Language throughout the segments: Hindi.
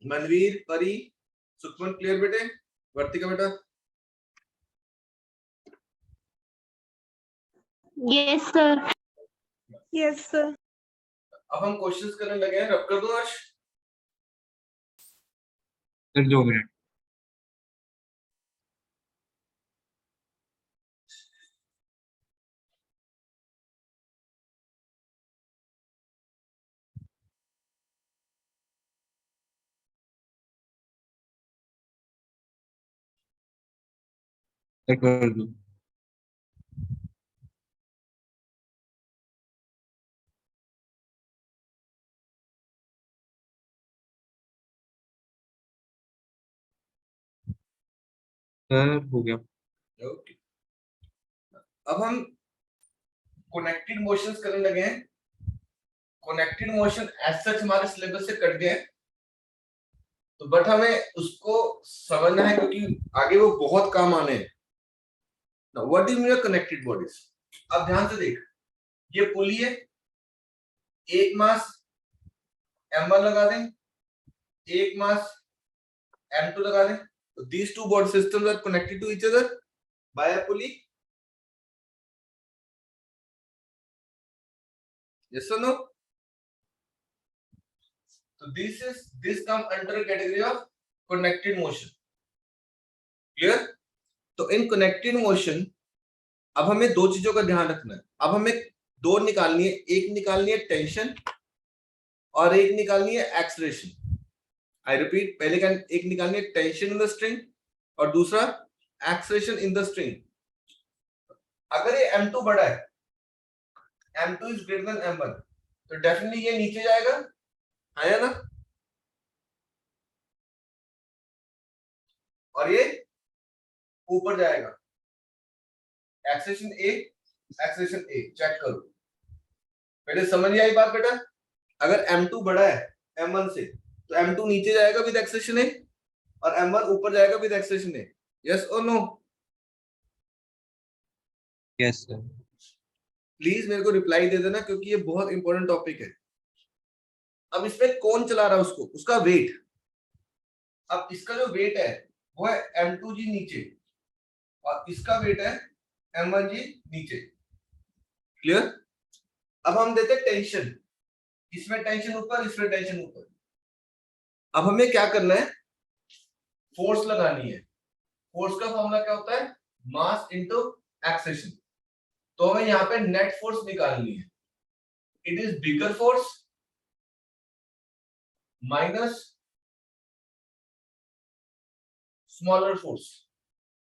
मनवीर, परी, सुखमन क्लियर बेटे? वर्तिका बेटा? Yes sir. Yes sir. अब हम क्वेश्चंस करने लगे हैं। रब कर दो अर्श। Sir 2 minute. सर कर दो। सर हो गया। ओके, अब हम कनेक्टेड मोशंस करने लगे हैं। कनेक्टेड मोशन एज सच हमारे सिलेबस से कट गए, तो बट हमें उसको समझना है क्योंकि आगे वो बहुत काम आने हैं। Now what do you mean connected bodies? अब ध्यान से देख, ये पुली है, एक मास m1 लगा दें, एक मास m2 लगा दें, तो these two body systems are connected to each other by a pulley. Yes or no? So this come under a category of connected motion. Clear? तो in connected motion अब हमें दो चीजों का ध्यान रखना है। अब हमें दो निकालनी है, एक निकालनी है टेंशन और एक निकालनी है एक्सलेरेशन। आई रिपीट, पहले का एक निकालनी है टेंशन इन द स्ट्रिंग और दूसरा एक्सलेरेशन इन द स्ट्रिंग। अगर ये m2 बड़ा है, m2 is greater than m1, तो डेफिनेटली ये नीचे जाएगा, है ना, और ये ऊपर जाएगा। एक्सेशन ए, एक्सेशन ए, चेक करो। पहले समझ आई बात बेटा? अगर m2 बड़ा है m1 से, तो m2 नीचे जाएगा विद एक्सेशन ए और m1 ऊपर जाएगा विद एक्सेशन ए। यस और नो? Yes sir. प्लीज मेरे को रिप्लाई दे देना क्योंकि ये बहुत इंपॉर्टेंट टॉपिक है। अब इसमें कौन चला रहा है उसको, उसका वेट। अब इसका जो वेट है वो है m2g नीचे और इसका वेट है m1g नीचे। क्लियर? अब हम देते हैं टेंशन, इसमें टेंशन ऊपर, इसमें टेंशन ऊपर। अब हमें क्या करना है, फोर्स लगानी है। फोर्स का फॉर्मूला क्या होता है? Mass into acceleration. तो हमें यहाँ पे नेट फोर्स निकालनी है। It is bigger force minus smaller force,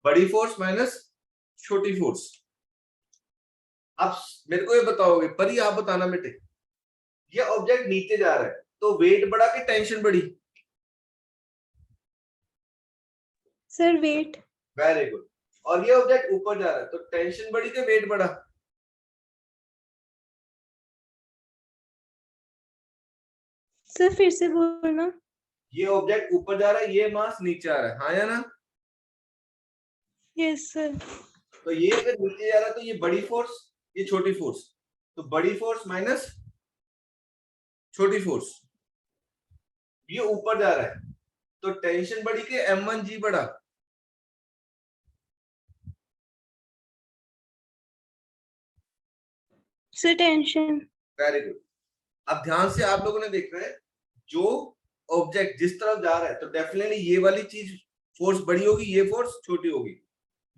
बड़ी फोर्स माइनस छोटी फोर्स। अब मेरे को ये बताओगे, परी आप बताना बेटे, ये ऑब्जेक्ट नीचे जा रहा है तो वेट बढ़ा कि टेंशन बढ़ी? Sir wait. Very good. और ये ऑब्जेक्ट ऊपर जा रहा है तो टेंशन बढ़ी कि वेट बढ़ा? सर फिर से बोलना। ये ऑब्जेक्ट ऊपर जा रहा है, ये मास नीचे आ रहा है, हाँ या ना? Yes sir. तो ये अगर नीचे जा रहा है तो ये बड़ी फोर्स, ये छोटी फोर्स, तो बड़ी फोर्स माइनस छोटी फोर्स। ये ऊपर जा रहा है तो टेंशन बढ़ी कि m1g बढ़ा? Sir tension. Very good. अब ध्यान से आप लोगों ने देखना है, जो ऑब्जेक्ट जिस तरफ जा रहा है तो डेफिनेटली ये वाली चीज फोर्स बड़ी होगी, ये फोर्स छोटी होगी।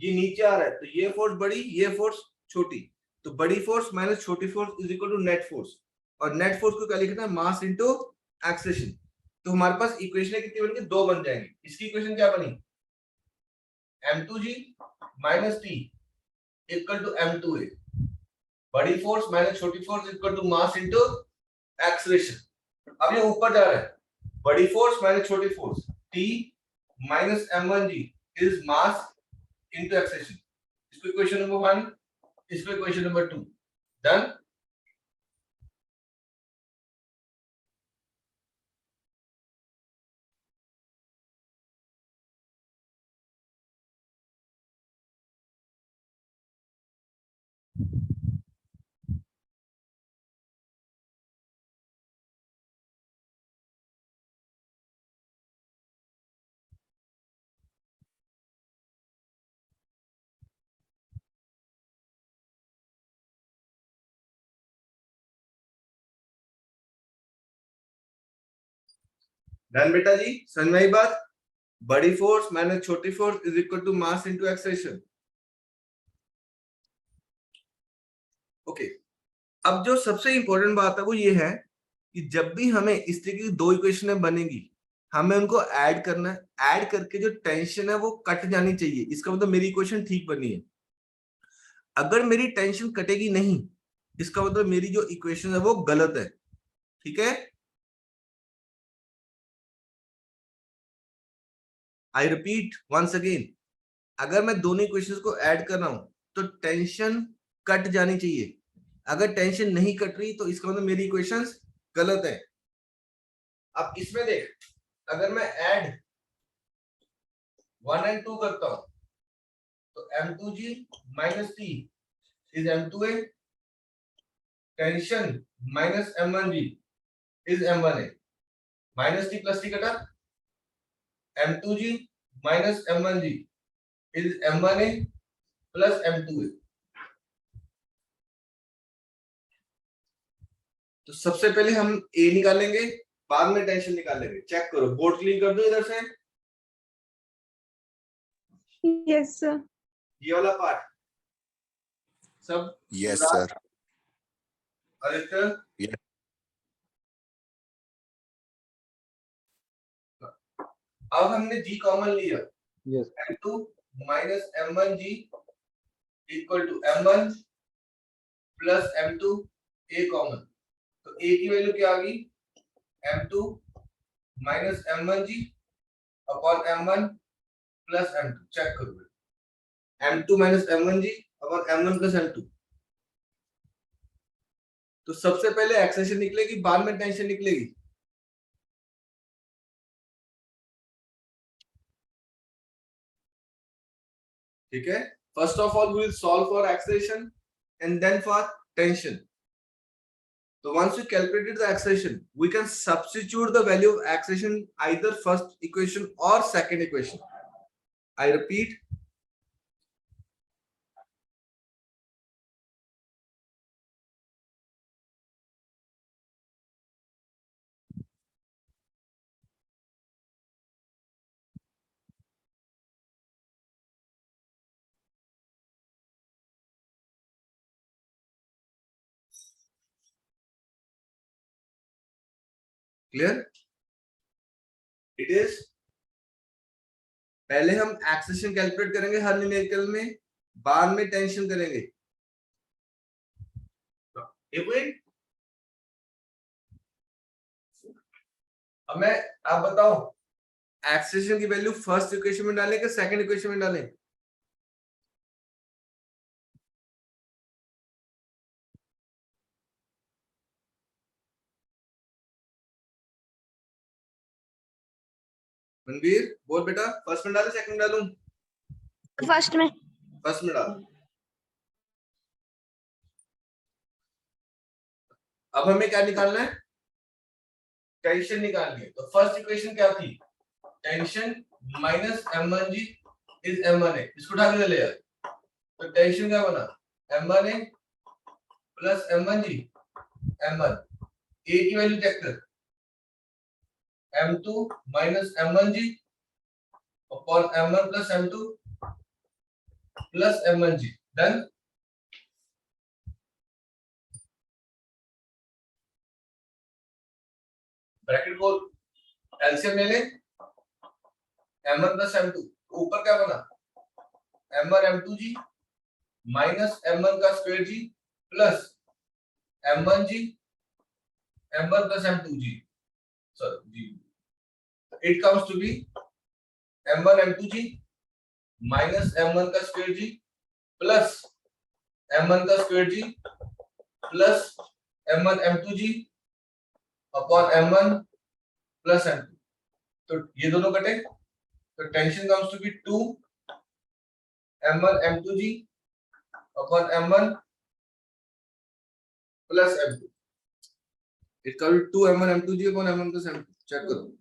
ये नीचे आ रहा है तो ये फोर्स बड़ी, ये फोर्स छोटी। तो बड़ी फोर्स माइनस छोटी force is equal to net force. और नेट फोर्स को क्या लिखना है? Mass into acceleration. तो हमारे पास इक्वेशन कितनी बनेगी? दो बन जाएंगी। इसकी इक्वेशन क्या बनी? m2g minus t equal to m2a। बड़ी फोर्स माइनस छोटी force equal to mass into acceleration. अब ये ऊपर जा रहा है, बड़ी फोर्स माइनस छोटी force, t minus m1g is mass into acceleration. इसको इक्वेशन नंबर 1, इसको इक्वेशन नंबर 2। डन? डन बेटा जी, समझ में आई बात? बड़ी फोर्स माइनस छोटी force is equal to mass into acceleration. Okay, अब जो सबसे इंपॉर्टेंट बात है वो ये है कि जब भी हमें इस तरीके की दो इक्वेशन बनेगी, हमें उनको ऐड करना है। ऐड करके जो टेंशन है वो कट जानी चाहिए। इसका मतलब मेरी इक्वेशन ठीक बनी है। अगर मेरी टेंशन कटेगी नहीं, इसका मतलब मेरी जो इक्वेशन है वो गलत है। ठीक है, आई रिपीट वंस अगेन, अगर मैं दोनों इक्वेशंस को ऐड कर रहा हूं तो टेंशन कट जानी चाहिए। अगर टेंशन नहीं कट रही तो इसका मतलब मेरी इक्वेशंस गलत है। अब इसमें देख, अगर मैं ऐड 1 एंड 2 करता हूं तो M2G minus T is M2A, tension minus M1G is M1A, minus T plus T कटा, M2G minus M1G is M1A plus M2A। तो सबसे पहले हम A निकालेंगे, बाद में टेंशन निकालेंगे। चेक करो, बोर्ड क्लीन कर दो इधर से, Yes, sir. ये वाला पार्ट सब। Yes, sir. आदित्य, Yes. अब हमने G कॉमन लिया। Yes. M2 minus M1G equal to M1 plus M2 A common. तो A की वैल्यू क्या आ गई? M2 minus M1G upon M1 plus M2। Check करो, M2 minus M1G upon M1 plus M2। तो सबसे पहले एक्सेशन निकलेगी, बाद में टेंशन निकलेगी। ठीक है, first of all we will solve for acceleration and then for tension. So once we calculated the acceleration, we can substitute the value of acceleration either first equation or second equation. I repeat, clear? It is, पहले हम एक्सेलेरेशन कैलकुलेट करेंगे हर न्यूमेरिकल में, बाद में टेंशन करेंगे। अब मैं, आप बताओ, एक्सेलेरेशन की वैल्यू फर्स्ट इक्वेशन में डालें कि सेकंड इक्वेशन में डालें? मनवीर बोल बेटा, फर्स्ट में डालें सेकंड में डालूं? फर्स्ट में। फर्स्ट में डाल। अब हमें क्या निकालना है? टेंशन निकालनी है। तो फर्स्ट इक्वेशन क्या थी? Tension minus M1G is M1A। इसको उठा के ले यार। तो टेंशन क्या बना? M1A plus M1G M1। A की वैल्यू चेक कर, M2 minus M1G upon M1 plus M2 plus M1G। Done. Bracket खोल, एलसीएम ले ले, M1 प्लस M2। ऊपर क्या बना? M1 M2G माइनस M1 का square G plus M1G M1 plus M2G। Sorry G, it comes to be M1 M2G minus M1 का स्क्वायर G प्लस M1 का square G plus M1 M2G upon M1 plus M2। तो ये दोनों कटे, तो tension comes to be 2 M1 M2G upon M1 plus M2। It comes to 2 M1 M2G upon M1 plus M2। Check करो।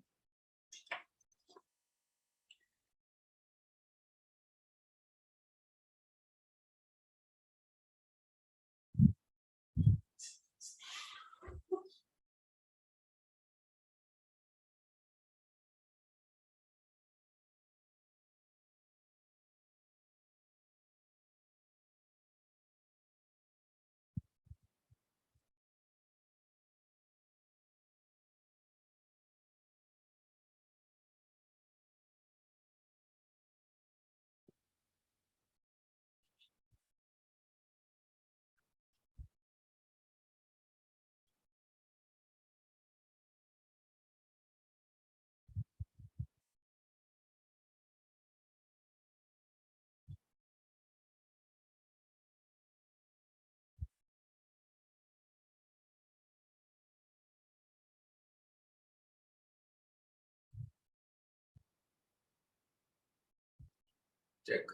चेक।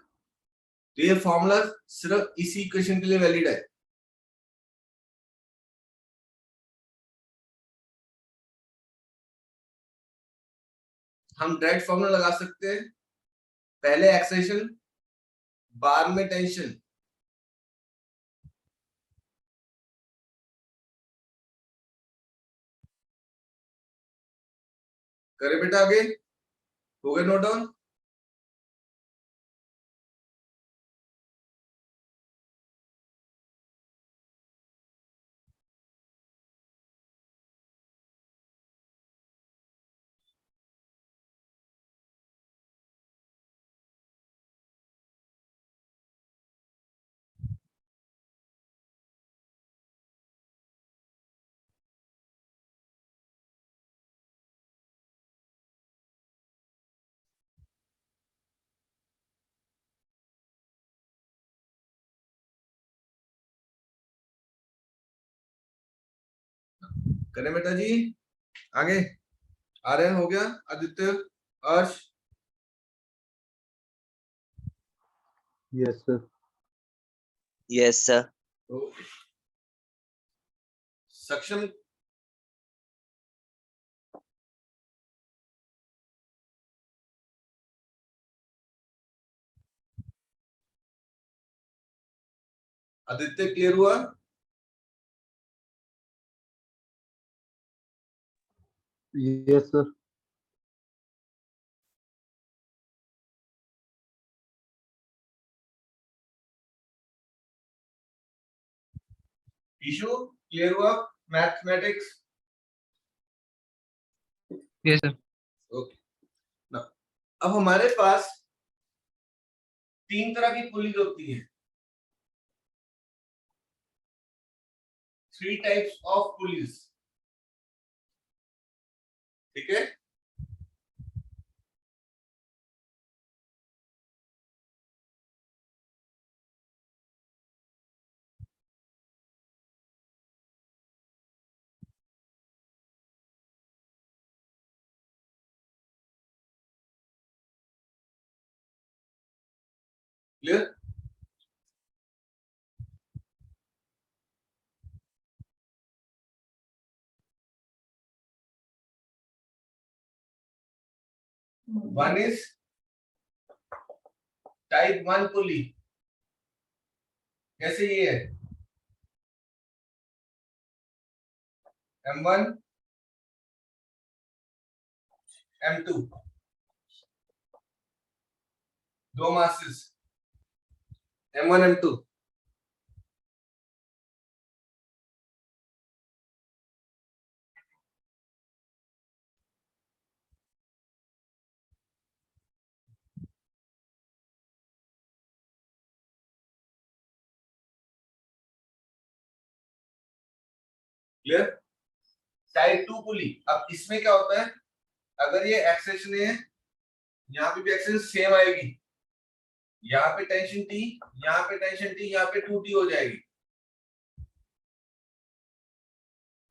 तो ये फॉर्मूला सिर्फ इसी इक्वेशन के लिए वैलिड है। हम डायरेक्ट फॉर्मूला लगा सकते हैं, पहले एक्सेलेरेशन बाद में टेंशन। करे बेटा, आगे हो गए नोट डाउन। करे बेटा जी, आगे आ रहे हैं, हो गया। आदित्य, अर्श, Yes, sir. Yes, sir. सक्षम, आदित्य क्लियर हुआ? Yes, sir. इशू क्लियर हुआ? मैथमेटिक्स? Yes, sir. ओके। अब हमारे पास तीन तरह की पुलीज होती है, 3 टाइप्स ऑफ पुलीज। ठीक है, क्लियर? वन इज टाइप 1 पुली, कैसे ये है M1 M2, दो masses M1 M2। Clear? Type 2 पुली, अब इसमें क्या होता है, अगर ये एक्सेशन है, यहाँ पे भी एक्सेशन सेम आएगी, यहाँ पे टेंशन T, यहाँ पे टेंशन T, यहाँ पे 2T हो जाएगी।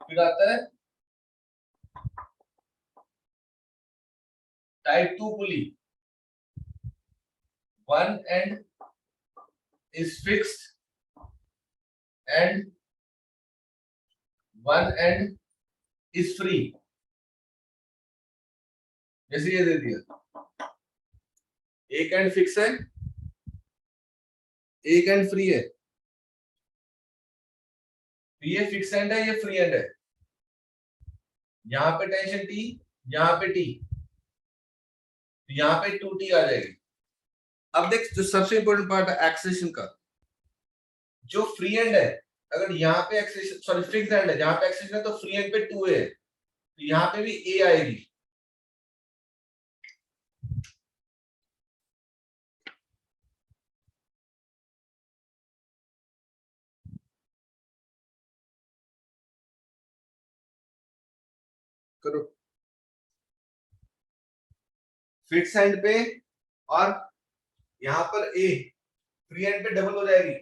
फिर आता है type 2 pulley, one end is fixed and one end is free। जैसे ये दे दिया, एक एंड फिक्स है, एक एंड फ्री है। तो ये फिक्स एंड है, ये फ्री एंड है, यहाँ पे टेंशन T, यहाँ पे T, तो यहाँ पे 2T आ जाएगी। अब देख, जो सबसे इंपॉर्टेंट पार्ट है एक्सेलेरेशन का, जो फ्री एंड है, अगर यहाँ पे एक्सेलेरेशन, सॉरी फिक्स एंड है, जहां पे एक्सेलेरेशन है तो फ्री एंड पे 2A है, तो यहाँ पे भी A आएगी। करो फिक्स एंड पे, और यहां पर A फ्री एंड पे डबल हो जाएगी,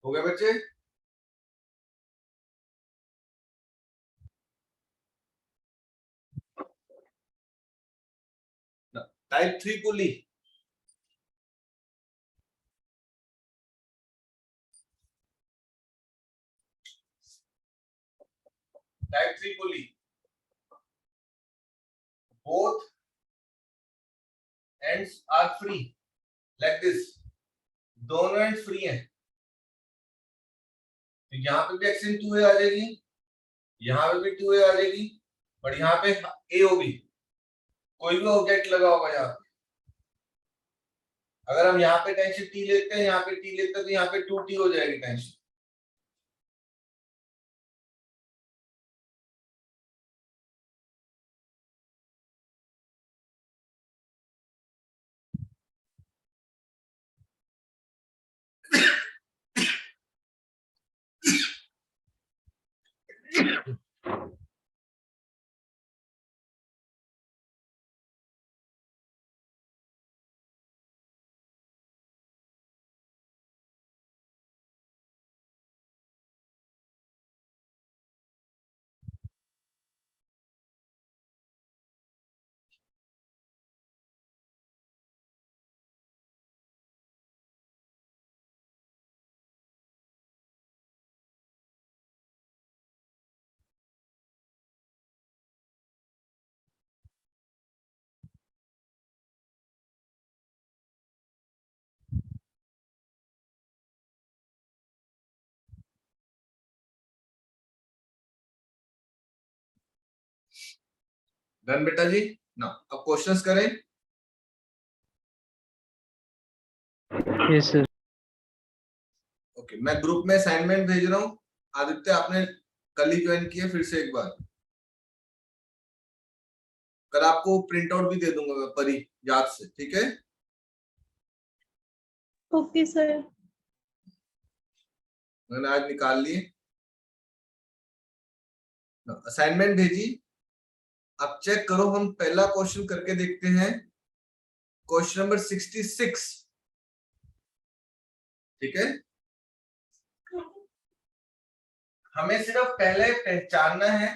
हो गया बच्चे? Type 3 pulley, type 3 pulley, both ends are free like this, दोनों एंड फ्री हैं, तो यहाँ पे भी एक्शन 2a आ जाएगी, यहाँ पे भी 2a आ जाएगी, और यहाँ पे a होगी, कोई भी ऑब्जेक्ट लगा होगा यहाँ पे। अगर हम यहाँ पे टेंशन t लेते हैं, यहाँ पे t लेते हैं, तो यहाँ पे 2t हो जाएगी टेंशन। डन बेटा जी ना, अब क्वेश्चंस करें। Yes sir. ओके, मैं ग्रुप में असाइनमेंट भेज रहा हूँ। आदित्य आपने कल ही ज्वाइन किया, फिर से एक बार कल आपको प्रिंट आउट भी दे दूंगा मैं परी याद से, ठीक है? Okay sir. मैंने आज निकाल लिए, असाइनमेंट भेजी। अब चेक करो, हम पहला क्वेश्चन करके देखते हैं, क्वेश्चन नंबर 66, ठीक है? हमें सिर्फ पहले पहचानना है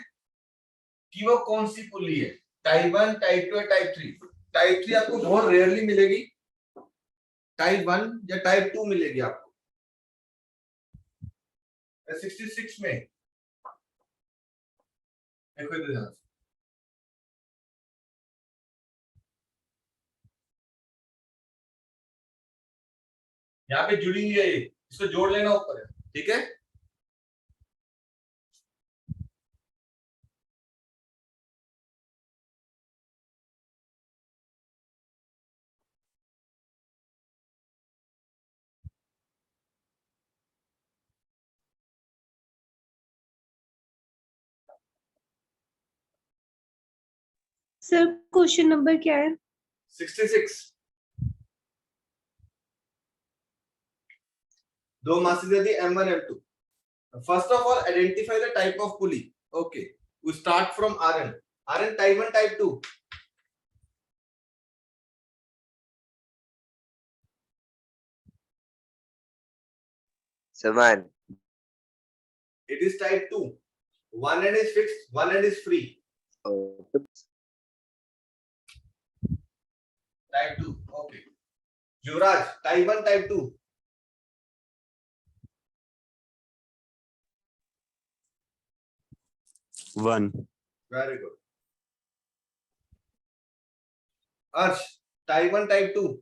कि वो कौन सी पुली है, टाइप 1, टाइप 2 या टाइप 3। टाइप 3 आपको बहुत रेयरली मिलेगी, टाइप 1 या टाइप 2 मिलेगी आपको। 66 में देखो इधर ध्यान से, यहाँ पे जुड़ी हुई है, ये इसको जोड़ लेना ऊपर है, ठीक है? सर क्वेश्चन नंबर क्या है? 66। दो मासी दे दी M1 M2। First of all, identify the type of pulley. Okay, we start from RN. RN type 1, type 2. Saman. It is type 2. One end is fixed, one end is free. Oh, Type 2. Okay. Yuvraj, type 1, type 2. One. Very good. Arsh, type 1, type 2.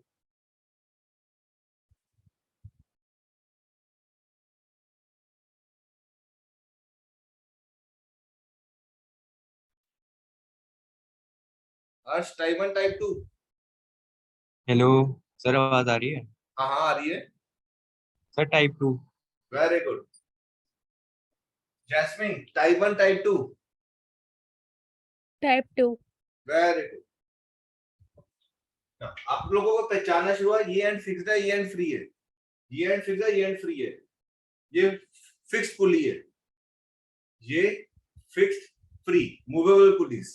Arsh, type 1, type 2. Hello sir, आवाज आ रही है? हाँ हाँ आ रही है। Sir type 2। Very good. Jasmine, type 1, type 2. Type 2। Very good. Now, आप लोगों को पहचानना शुरू हुआ, ये एंड फिक्स्ड है, ये एंड फ्री है, ये एंड फिक्स्ड है, ये एंड फ्री है, ये फिक्स्ड पुली है, ये फिक्स्ड फ्री मूवेबल पुलीज।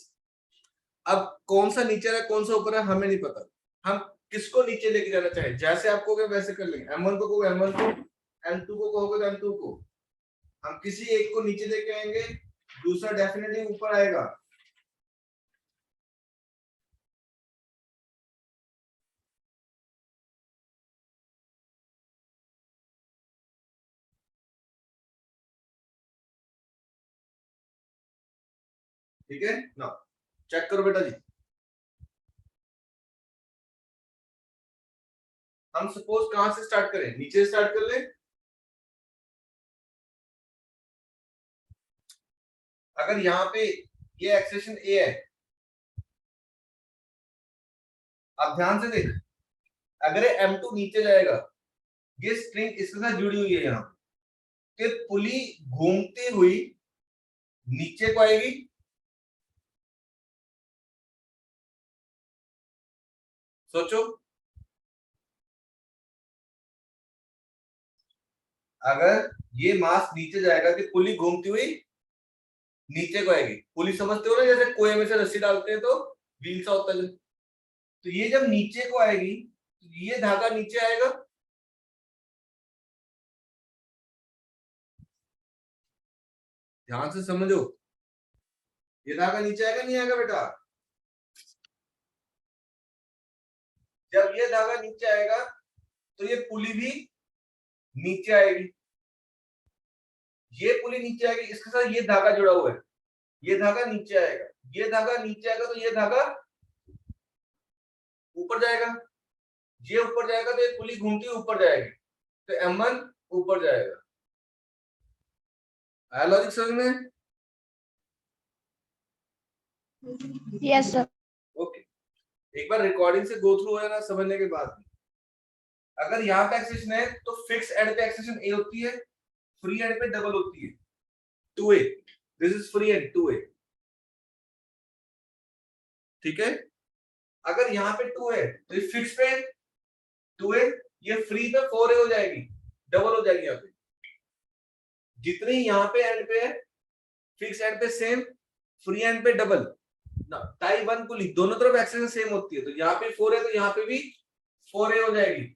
अब कौन सा नीचे है कौन सा ऊपर है हमें नहीं पता, हम किसको नीचे लेके जाना चाहे, जैसे आपको वैसे कर लेंगे। M1 को M1 को, M2 को कहोगे तो M2 को, हम किसी एक को नीचे लेके आएंगे, दूसरा डेफिनेटली ऊपर आएगा। ठीक है ना, चेक करो बेटा जी। हम सपोज कहां से स्टार्ट करें, नीचे से स्टार्ट कर ले। अगर यहाँ पे ये एक्सप्रेशन ए है, अब ध्यान से देख, अगर M2 नीचे जाएगा, ये स्ट्रिंग इसके साथ जुड़ी हुई है यहाँ पे, पुली घूमती हुई नीचे को आएगी, सोचो। अगर ये मास नीचे जाएगा तो पुली घूमती हुई नीचे को आएगी। पुली समझते हो ना, जैसे कुएं में से रस्सी डालते हैं तो व्हील सा होता है, तो ये जब नीचे को आएगी तो ये धागा नीचे आएगा, ध्यान से समझो, ये धागा नीचे आएगा नहीं आएगा बेटा? जब ये धागा नीचे आएगा तो ये पुली भी नीचे आएगी, ये पुली नीचे आएगी, इसके साथ ये धागा जुड़ा हुआ है, ये धागा नीचे आएगा, ये धागा नीचे आएगा तो ये धागा ऊपर जाएगा, ये ऊपर जाएगा तो ये पुली घूमती हुई ऊपर जाएगी, तो M1 ऊपर जाएगा। आया लॉजिक समझ में? Yes sir. ओके, एक बार रिकॉर्डिंग से गो थ्रू है ना, समझने के बाद अगर यहाँ पे एक्सेशन है तो फिक्स एंड पे एक्सेशन ए होती है, फ्री एंड पे डबल होती है 2a। This is free and 2a, ठीक है। अगर यहाँ पे 2 है तो ये फिक्स पे 2a, ये फ्री पे 4a हो जाएगी, डबल हो जाएगी। यहाँ पे जितनी यहाँ पे एंड पे है, फिक्स एंड पे सेम, फ्री एंड पे डबल ना, टाइप 1 पुली दोनों तरफ एक्सेशन सेम होती है, तो यहाँ पे 4 है तो यहाँ पे भी 4a हो जाएगी।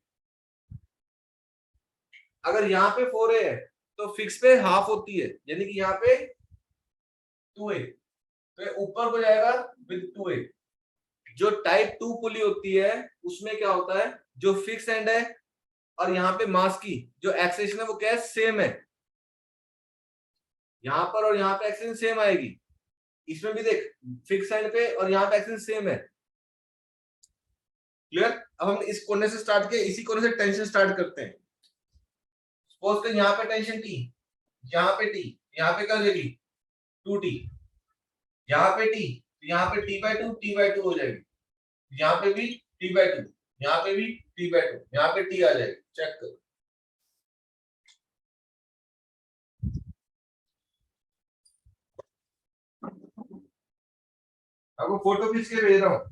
अगर यहाँ पे 4a है तो फिक्स पे हाफ होती है, यानी कि यहाँ पे 2a, तो ये ऊपर हो जाएगा विद 2a। जो टाइप 2 पुली होती है उसमें क्या होता है, जो फिक्स एंड है और यहाँ पे मास की जो एक्सेशन है वो क्या है, सेम है, यहाँ पर और यहाँ पे एक्सेशन सेम आएगी। इसमें भी देख, फिक्स एंड पे और यहाँ पे एक्सेशन सेम है। क्लियर? अब हम इस कोने से स्टार्ट किए, इसी कोने से टेंशन स्टार्ट करते हैं। सपोज कर यहाँ पे टेंशन T, यहाँ पे T, यहाँ पे क्या हो जाएगी 2T, यहाँ पे T, यहाँ पे T/2 हो जाएगी, यहाँ पे भी T/2, यहाँ पे भी T/2, यहाँ पे T आ जाएगी। चेक करो, आपको फोटो खींच के भेज रहा हूं।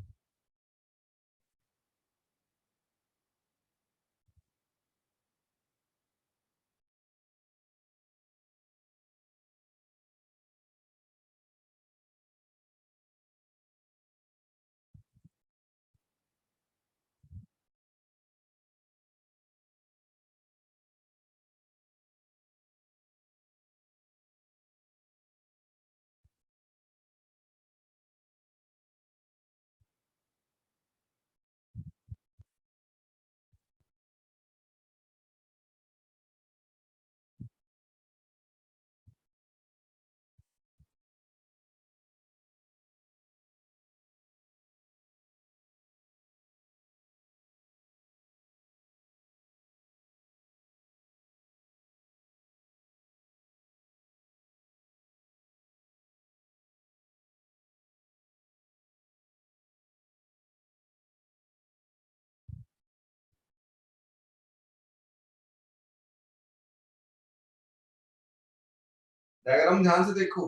डायग्राम ध्यान से देखो,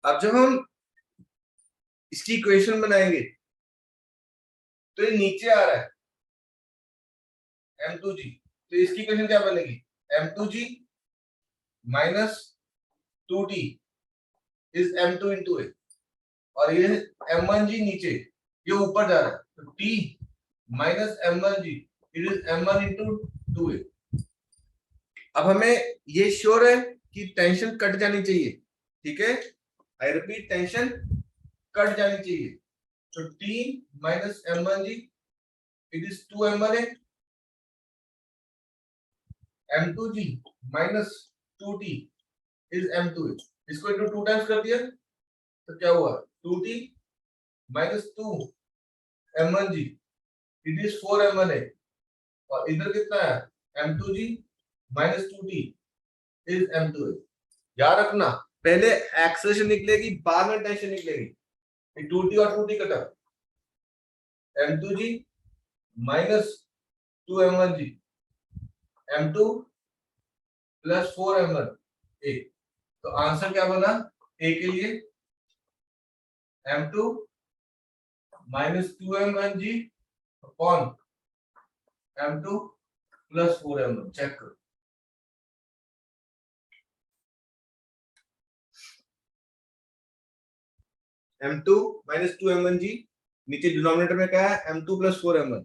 अब जब हम इसकी इक्वेशन बनाएंगे तो ये नीचे आ रहा है M2G, तो इसकी इक्वेशन क्या बनेगी, M2G minus 2t is m2 into a, और ये m1g नीचे, ये ऊपर जा रहा है, तो t minus m1g it is m1 into 2a। अब हमें ये श्योर है कि टेंशन कट जानी चाहिए, ठीक है, आई रिपीट टेंशन कट जानी चाहिए, तो t minus m1g it is 2m1a, m2g minus 2t is m2a, इसको इनटू 2 टाइम्स कर दिया तो क्या हुआ 2t minus 2 m1g it is 4m1a, और इधर कितना है m2g minus 2t is m2a। याद रखना पहले एक्सेलरेशन निकलेगी बाद में टेंशन निकलेगी, 2t और 2t कटा, m2g minus 2m1g, m2 plus 4m1a, तो आंसर क्या बना a के लिए m2 minus 2m1g upon m2 plus 4m1। Check करो, m2 minus 2m1g, नीचे डिनोमिनेटर में क्या है m2 plus 4m1।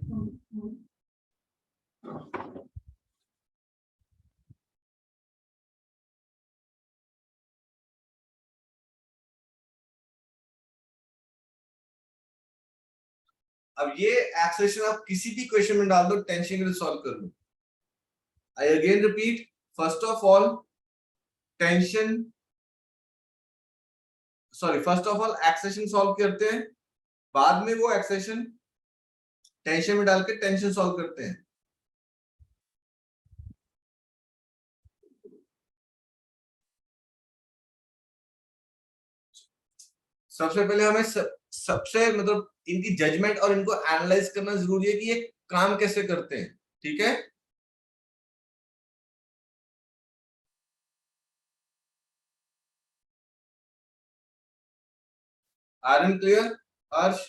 अब ये एक्सेलरेशन आप किसी भी क्वेश्चन में डाल दो, टेंशन के लिए सॉल्व कर लो। I again repeat, first of all tension, sorry first of all acceleration solve करते हैं, बाद में वो एक्सेलरेशन टेंशन में डाल के टेंशन सॉल्व करते हैं। सबसे पहले हमें सबसे मतलब इनकी जजमेंट और इनको एनालाइज करना जरूरी है कि ये काम कैसे करते हैं, ठीक है। Are clear Harsh?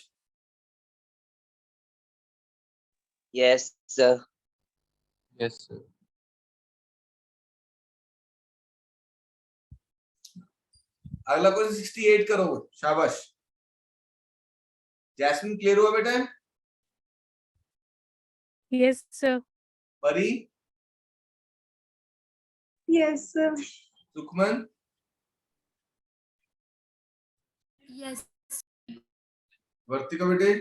Yes, sir. Yes, sir. अगला क्वेश्चन 68 करो, शाबाश। जैस्मिन क्लियर हुआ बेटा? Yes, sir. परी? Yes, sir. सुखमन? Yes. वर्तिका बेटे?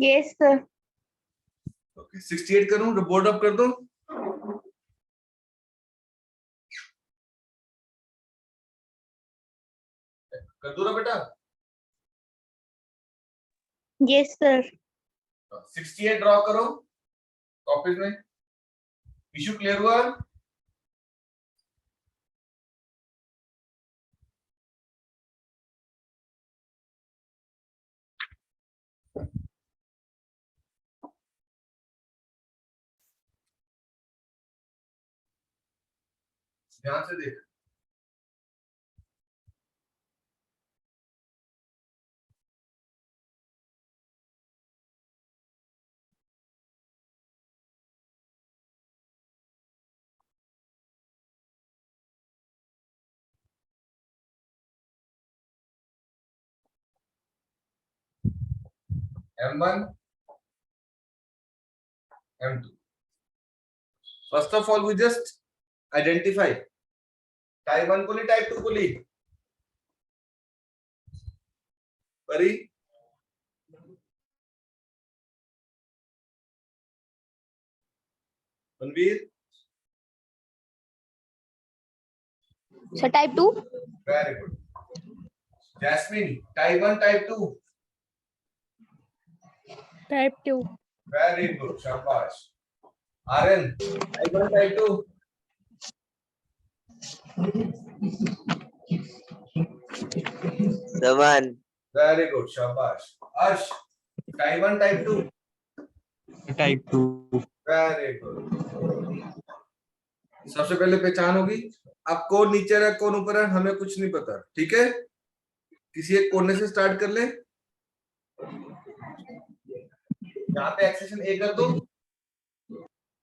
Yes, sir. ओके 68 करूं, बोर्ड अप कर दो। कर दो ना बेटा? Yes, sir. 68 ड्रॉ करो ऑफिस में। इशू क्लियर हुआ? ध्यान से देख। M1, M2. First of all, we just identify type 1 को ली, type 2 को ली। परी? Manveer? So type 2? Very good. Jasmine, type 1, type 2. Type 2. Very good, शाबाश। Aryan, type 1, type 2. Saman. Very good, शाबाश। Arsh, type 1, type 2. Type 2. Very good. सबसे पहले पहचान होगी, अब कौन नीचे है कौन ऊपर है हमें कुछ नहीं पता, ठीक है। किसी एक कोने से स्टार्ट कर ले, यहाँ पे एक्सेशन ए कर दो,